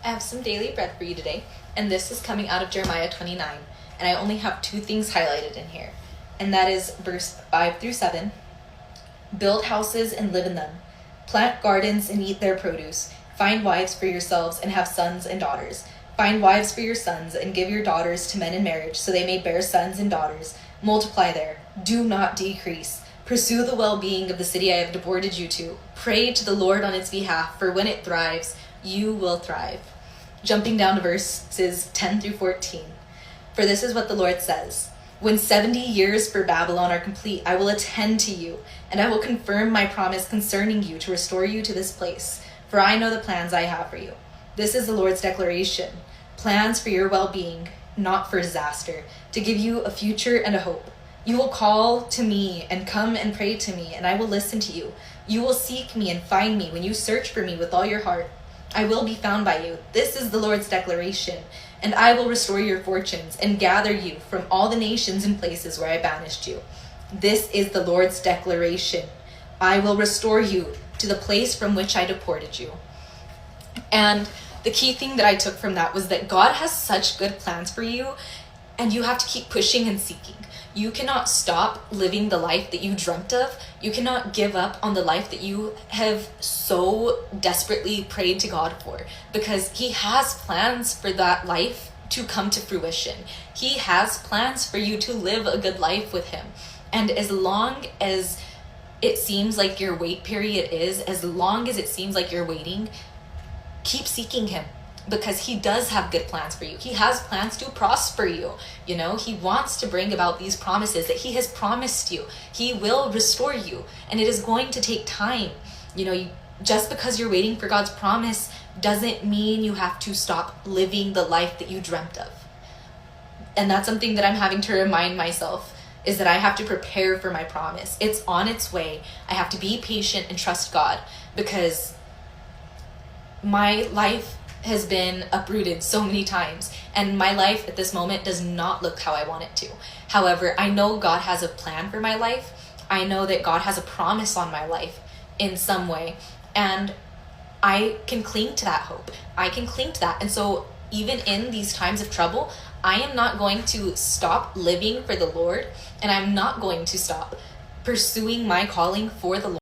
I have some daily bread for you today, and this is coming out of Jeremiah 29, and I only have two things highlighted in here, and that is verse 5 through 7. Build houses and live in them. Plant gardens and eat their produce. Find wives for yourselves and have sons and daughters. Find wives for your sons and give your daughters to men in marriage, so they may bear sons and daughters. Multiply there. Do not decrease. Pursue the well-being of the city I have deported you to. Pray to the Lord on its behalf, for when it thrives, you will thrive. Jumping down to verses 10 through 14. For this is what the Lord says. When 70 years for Babylon are complete, I will attend to you, and I will confirm my promise concerning you to restore you to this place. For I know the plans I have for you. This is the Lord's declaration. Plans for your well-being, not for disaster, to give you a future and a hope. You will call to me and come and pray to me, and I will listen to you. You will seek me and find me when you search for me with all your heart. I will be found by you. This is the Lord's declaration. And I will restore your fortunes and gather you from all the nations and places where I banished you. This is the Lord's declaration. I will restore you to the place from which I deported you. And the key thing that I took from that was that God has such good plans for you, and you have to keep pushing and seeking. You cannot stop living the life that you dreamt of. You cannot give up on the life that you have so desperately prayed to God for, because He has plans for that life to come to fruition. He has plans for you to live a good life with Him. And as long as it seems like your wait period is, as long as it seems like you're waiting, keep seeking Him, because He does have good plans for you. He has plans to prosper you. You know, He wants to bring about these promises that He has promised you. He will restore you, and it is going to take time. You know, just because you're waiting for God's promise doesn't mean you have to stop living the life that you dreamt of. And that's something that I'm having to remind myself, is that I have to prepare for my promise. It's on its way. I have to be patient and trust God, because my life has been uprooted so many times, and my life at this moment does not look how I want it to. However, I know God has a plan for my life. I know that God has a promise on my life in some way, and I can cling to that hope. I can cling to that. And so even in these times of trouble, I am not going to stop living for the Lord, and I'm not going to stop pursuing my calling for the Lord.